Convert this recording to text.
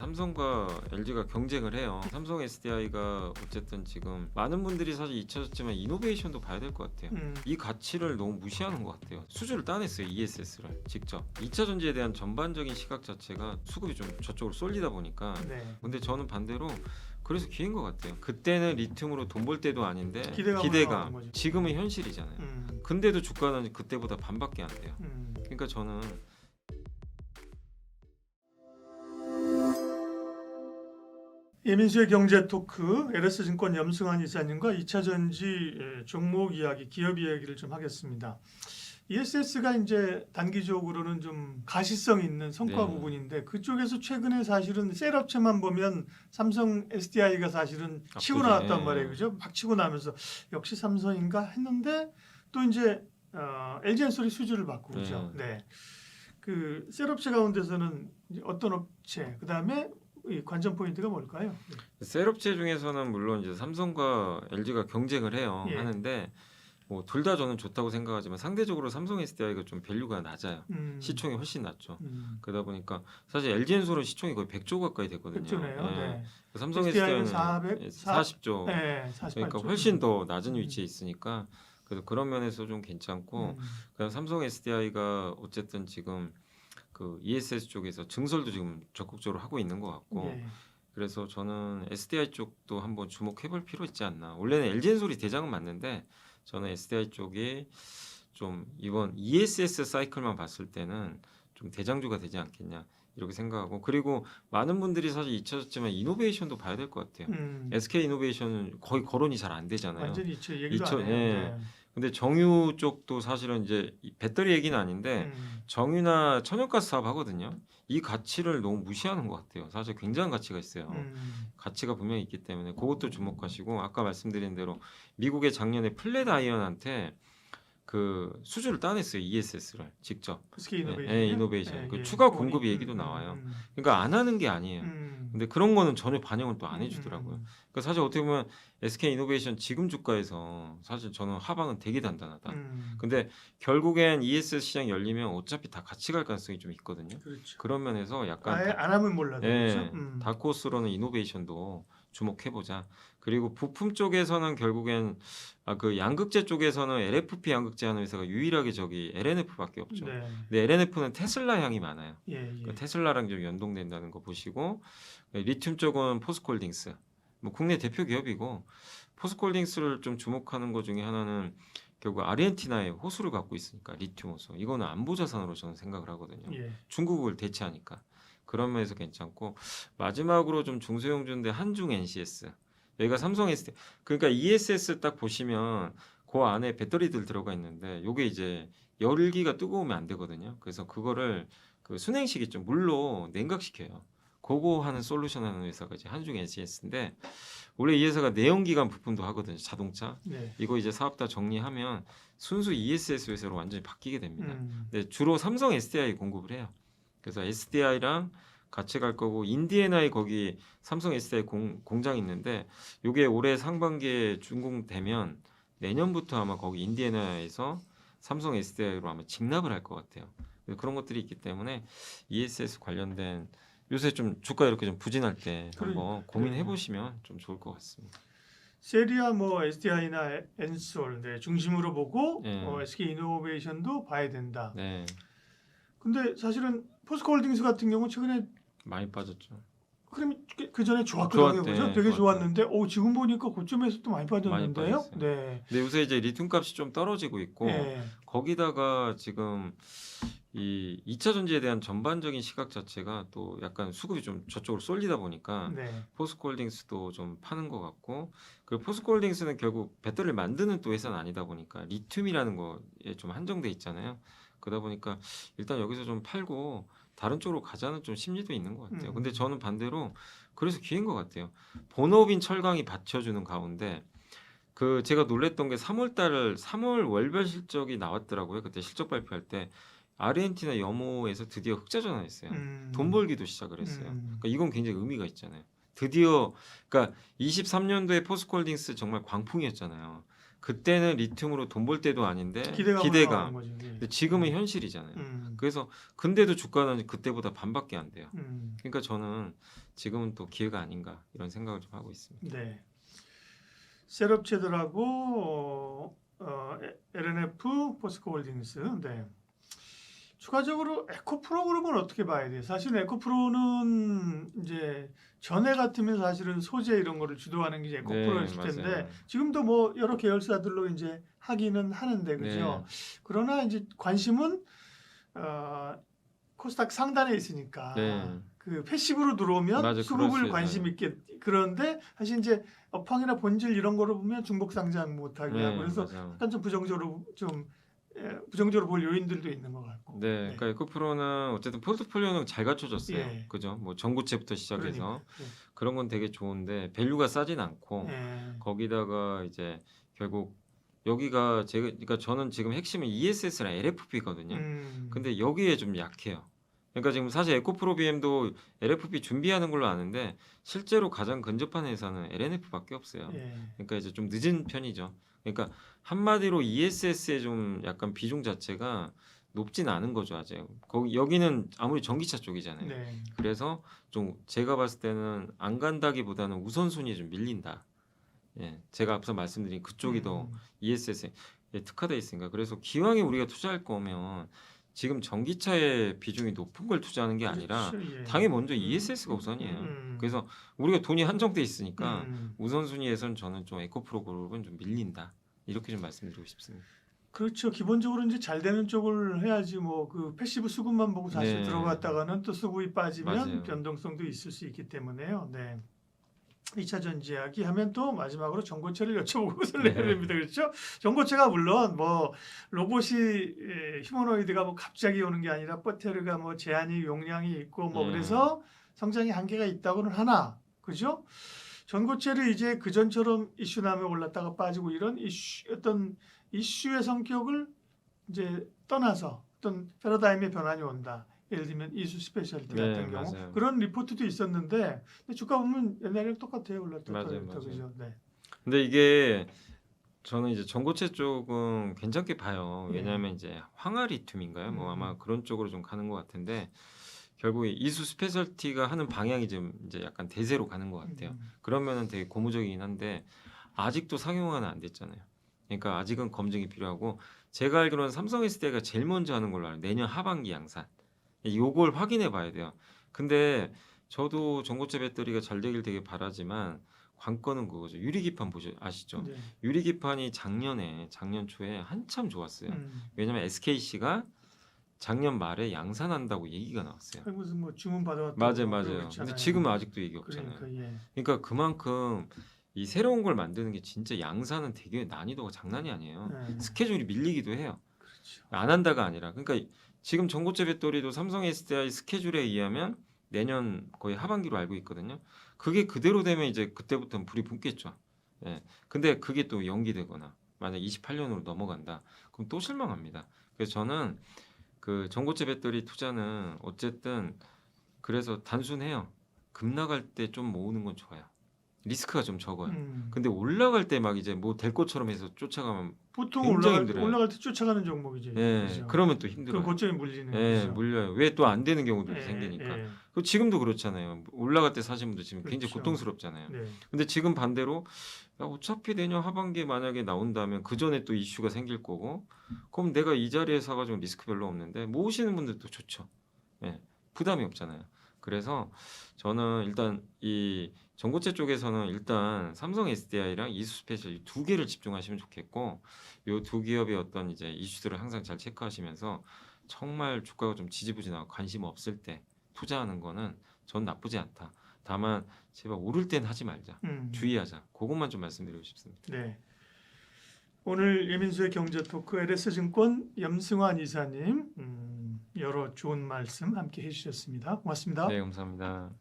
삼성과 LG가 경쟁을 해요. 삼성 SDI가 어쨌든 지금 많은 분들이 사실 잊혀졌지만 이노베이션도 봐야 될 것 같아요. 이 가치를 너무 무시하는 것 같아요. 수주를 따냈어요. ESS를 직접. 2차 전지에 대한 전반적인 시각 자체가 수급이 좀 저쪽으로 쏠리다 보니까. 네. 근데 저는 반대로 그래서 기회인 것 같아요. 그때는 리튬으로 돈 벌 때도 아닌데 기대감으로 나오는 거죠. 지금은 현실이잖아요. 근데도 주가는 그때보다 반밖에 안 돼요. 그러니까 저는 예민수의 경제 토크 LS증권 염승환 이사님과 2차 전지 종목 이야기, 기업 이야기를 좀 하겠습니다. ESS가 이제 단기적으로는 좀 가시성 있는 성과 네. 부분인데 그쪽에서 최근에 사실은 셀 업체만 보면 삼성 SDI가 사실은 치고 압도적이네. 나왔단 말이에요, 그죠? 막 치고 나면서 역시 삼성인가 했는데 또 이제 LG엔솔이 수주를 받고 그죠? 네. 그 셀 업체 가운데서는 이제 어떤 업체, 그 다음에 이 관전 포인트가 뭘까요? 셀업체 중에서는 물론 이제 삼성과 LG가 경쟁을 해요. 예. 하는데 뭐 둘 다 저는 좋다고 생각하지만 상대적으로 삼성 SDI가 좀 밸류가 낮아요. 시총이 훨씬 낮죠. 그러다 보니까 사실 LG엔솔은 시총이 거의 100조 가까이 되거든요. 100조네요. 네. 삼성 SDI는 SDI는 40조. 네, 48조. 그러니까 훨씬 더 낮은 위치에 있으니까 그래서 그런 면에서 좀 괜찮고 그다음 삼성 SDI가 어쨌든 지금 그 ESS 쪽에서 증설도 지금 적극적으로 하고 있는 것 같고 예. 그래서 저는 SDI 쪽도 한번 주목해볼 필요 있지 않나. 원래는 LG엔솔이 대장은 맞는데 저는 SDI 쪽이 좀 이번 ESS 사이클만 봤을 때는 좀 대장주가 되지 않겠냐 이렇게 생각하고 그리고 많은 분들이 사실 잊혀졌지만 이노베이션도 봐야 될 것 같아요. SK 이노베이션은 거의 거론이 잘 안 되잖아요. 완전히 얘기도 안 해요. 예. 근데 정유 쪽도 사실은 이제 배터리 얘기는 아닌데 정유나 천연가스 사업 하거든요. 이 가치를 너무 무시하는 것 같아요. 사실 굉장한 가치가 있어요. 가치가 분명히 있기 때문에 그것도 주목하시고 아까 말씀드린 대로 미국의 작년에 플랫 아이언한테 그 수주를 따냈어요. ESS를 직접. SK 이노베이션. 예, 이노베이션. 그 추가 공급 얘기도 나와요. 그러니까 안 하는 게 아니에요. 근데 그런 거는 전혀 반영을 또 안 해주더라고요. 그러니까 사실 어떻게 보면 SK 이노베이션 지금 주가에서 사실 저는 하방은 되게 단단하다. 근데 결국엔 ESS 시장 열리면 어차피 다 같이 갈 가능성이 좀 있거든요. 그렇죠. 그런 면에서 약간 아예 안 하면 몰라도 예, 그렇죠. 다크호스로는 이노베이션도 주목해보자. 그리고 부품 쪽에서는 결국엔 그 양극재 쪽에서는 LFP 양극재 하는 회사가 유일하게 저기 LNF밖에 없죠. 네. 근데 LNF는 테슬라 향이 많아요. 예, 예. 테슬라랑 좀 연동된다는 거 보시고 리튬 쪽은 포스코홀딩스 뭐 국내 대표 기업이고 포스코홀딩스를 좀 주목하는 것 중에 하나는 결국 아르헨티나에 호수를 갖고 있으니까 리튬 호수 이거는 안보 자산으로 저는 생각을 하거든요. 예. 중국을 대체하니까 그런 면에서 괜찮고 마지막으로 좀 중소형주인데 한중 NCS 여기가 삼성 ST 그러니까 ESS 딱 보시면 그 안에 배터리들 들어가 있는데 요게 이제 열기가 뜨거우면 안 되거든요. 그래서 그거를 그 순행시키 좀 물로 냉각시켜요. 그거 하는 솔루션 하는 회사가 이제 한중 NCS인데 원래 이 회사가 내연기관 부품도 하거든요. 자동차. 네. 이거 이제 사업 다 정리하면 순수 ESS 회사로 완전히 바뀌게 됩니다. 근데 주로 삼성 SDI 공급을 해요. 그래서 SDI랑 같이 갈 거고 인디애나에 거기 삼성 SDI 공장이 있는데 이게 올해 상반기에 준공되면 내년부터 아마 거기 인디애나에서 삼성 SDI로 아마 직납을 할 것 같아요. 그런 것들이 있기 때문에 ESS 관련된 요새 좀 주가 이렇게 좀 부진할 때 한번 고민해 보시면 좀 좋을 것 같습니다. 세리아 뭐 SDI나 엔솔 네, 중심으로 보고 네. SK 이노베이션도 봐야 된다. 네, 근데 사실은 포스코홀딩스 같은 경우 최근에 많이 빠졌죠. 그럼 그 전에 좋았거든요, 좋았대, 그죠? 되게 좋았대. 좋았는데, 지금 보니까 고점에서 또 많이 빠졌는데요. 빠졌어요. 네. 근데 요새 이제 리튬 값이 좀 떨어지고 있고 네. 거기다가 지금 이 2차 전지에 대한 전반적인 시각 자체가 또 약간 수급이 좀 저쪽으로 쏠리다 보니까 네. 포스코홀딩스도 좀 파는 것 같고 그리고 포스코홀딩스는 결국 배터리를 만드는 또 회사는 아니다 보니까 리튬이라는 거에 좀 한정돼 있잖아요. 그러다 보니까 일단 여기서 좀 팔고 다른 쪽으로 가자는 좀 심리도 있는 것 같아요. 근데 저는 반대로 그래서 기회인 것 같아요. 본업인 철강이 받쳐주는 가운데 그 제가 놀랬던 게 3월 월별 실적이 나왔더라고요. 그때 실적 발표할 때 아르헨티나 염호에서 드디어 흑자 전환했어요. 돈 벌기도 시작을 했어요. 그러니까 이건 굉장히 의미가 있잖아요. 드디어 그러니까 23년도에 포스코홀딩스 정말 광풍이었잖아요. 그때는 리튬으로 돈 벌 때도 아닌데 기대감으로 기대감. 나오는 거죠. 예. 근데 지금은 현실이잖아요. 음, 그래서 근데도 주가는 그때보다 반밖에 안 돼요. 음, 그러니까 저는 지금은 또 기회가 아닌가 이런 생각을 좀 하고 있습니다. 네. 셀업체들하고 LNF, 포스코홀딩스. 네. 추가적으로 에코프로그램은 어떻게 봐야 돼요? 사실 에코프로는 이제 전에 같으면 사실은 소재 이런 거를 주도하는 게 이제 에코프로였을 네, 텐데 맞아요. 지금도 뭐 여러 계열사들로 이제 하기는 하는데 그죠? 그러나 이제 관심은 코스닥 상단에 있으니까 네. 그 패시브로 들어오면 맞아요. 그럴 수 수급을 있어요. 관심 있게 그런데 사실 이제 업황이나 본질 이런 거를 보면 중복 상장 못하게 하고 네, 그래서 맞아요. 약간 좀 부정적으로 볼 요인들도 있는 것 같고. 네, 그러니까 에코프로는 어쨌든 포트폴리오는 잘 갖춰졌어요. 예. 그죠? 뭐 전고체부터 시작해서 그러니까. 그런 건 되게 좋은데 밸류가 싸진 않고 예. 거기다가 이제 결국 여기가 제가 그러니까 저는 지금 핵심은 ESS랑 LFP거든요. 근데 여기에 좀 약해요. 그러니까 지금 사실 에코프로 BM도 LFP 준비하는 걸로 아는데 실제로 가장 근접한 회사는 LNF밖에 없어요. 예. 그러니까 이제 좀 늦은 편이죠. 그러니까 한마디로 ESS의 좀 약간 비중 자체가 높진 않은 거죠 아직. 거기 여기는 아무리 전기차 쪽이잖아요. 네. 그래서 좀 제가 봤을 때는 안 간다기보다는 우선순위에 좀 밀린다. 예, 제가 앞서 말씀드린 그쪽이 더 ESS에 특화돼 있으니까. 그래서 기왕에 우리가 투자할 거면 지금 전기차의 비중이 높은 걸 투자하는 게 아니라 그렇죠. 예. 당연히 먼저 ESS가 우선이에요. 그래서 우리가 돈이 한정돼 있으니까 우선순위에선 저는 좀 에코프로 그룹은 좀 밀린다. 이렇게 좀 말씀드리고 싶습니다. 그렇죠. 기본적으로 이제 잘 되는 쪽을 해야지 뭐 그 패시브 수급만 보고 사실 네. 들어갔다가는 또 수급이 빠지면 맞아요. 변동성도 있을 수 있기 때문에요. 네. 2차 전지 이야기 하면 또 마지막으로 전고체를 여쭤보고 설레야 네. 됩니다. 그렇죠? 전고체가 물론 뭐 로봇이 휴머노이드가 뭐 갑자기 오는 게 아니라 배터리가 뭐 제한이 용량이 있고 뭐 네. 그래서 성장의 한계가 있다고는 하나. 그죠? 전고체를 이제 그전처럼 이슈 나면 올랐다가 빠지고 이런 어떤 이슈의 성격을 이제 떠나서 어떤 패러다임의 변환이 온다. 예를 들면 이수 스페셜티 네, 같은 경우 맞아요. 그런 리포트도 있었는데 근데 주가 보면 옛날이랑 똑같아요. 올랐다 맞아요, 올랐다 맞아요. 그죠? 네. 근데 이게 저는 이제 전고체 쪽은 괜찮게 봐요. 예. 왜냐하면 이제 황화리튬인가요? 뭐 아마 음. 그런 쪽으로 좀 가는 것 같은데 결국에 이수 스페셜티가 하는 방향이 좀 이제 약간 대세로 가는 것 같아요. 그러면은 되게 고무적이긴 한데 아직도 상용화는 안 됐잖아요. 그러니까 아직은 검증이 필요하고 제가 알기로는 삼성 SDI가 제일 먼저 하는 걸로 알아요. 내년 하반기 양산. 요걸 확인해 봐야 돼요. 근데 저도 전고체 배터리가 잘 되길 되게 바라지만 관건은 그거죠. 유리기판 아시죠? 네. 유리기판이 작년 초에 한참 좋았어요. 왜냐면 SKC가 작년 말에 양산한다고 얘기가 나왔어요. 무슨 뭐 주문 받아왔다고 맞아요. 근데 지금은 아직도 얘기 없잖아요. 그러니까 예. 그러니까 그만큼 이 새로운 걸 만드는 게 진짜 양산은 되게 난이도가 장난이 아니에요. 네. 스케줄이 밀리기도 해요. 그렇죠. 안 한다가 아니라. 그러니까 지금 전고체 배터리도 삼성 SDI 스케줄에 의하면 내년 거의 하반기로 알고 있거든요. 그게 그대로 되면 이제 그때부터는 불이 붙겠죠. 예. 근데 그게 또 연기되거나 만약 28년으로 넘어간다. 그럼 또 실망합니다. 그래서 저는 그 전고체 배터리 투자는 어쨌든 그래서 단순해요. 급 나갈 때 좀 모으는 건 좋아요. 리스크가 좀 적어요. 근데 올라갈 때 막 이제 뭐 될 것처럼 해서 쫓아가면 보통 굉장히 올라갈, 힘들어요. 올라갈 때 쫓아가는 종목이지. 예, 그죠? 그러면 또 그 힘들어요. 고점에 물리는 예, 거죠. 물려요. 왜 또 안 되는 경우도 예, 생기니까. 예. 그 지금도 그렇잖아요. 올라갈 때 사신 분들 지금 굉장히 그렇죠. 고통스럽잖아요. 네. 근데 지금 반대로 야, 어차피 내년 하반기에 만약에 나온다면 그 전에 또 이슈가 생길 거고 그럼 내가 이 자리에 사가지고 리스크 별로 없는데 모으시는 분들도 좋죠. 예, 부담이 없잖아요. 그래서 저는 일단 이 전고체 쪽에서는 일단 삼성 SDI랑 이수스페셜 이 두 개를 집중하시면 좋겠고 이 두 기업의 어떤 이제 이슈들을 항상 잘 체크하시면서 정말 주가가 좀 지지부진하고 관심 없을 때 투자하는 거는 전 나쁘지 않다. 다만 제발 오를 땐 하지 말자. 주의하자. 그것만 좀 말씀드리고 싶습니다. 네. 오늘 예민수의 경제 토크 LS증권 염승환 이사님 여러 좋은 말씀 함께 해주셨습니다. 고맙습니다. 네, 감사합니다.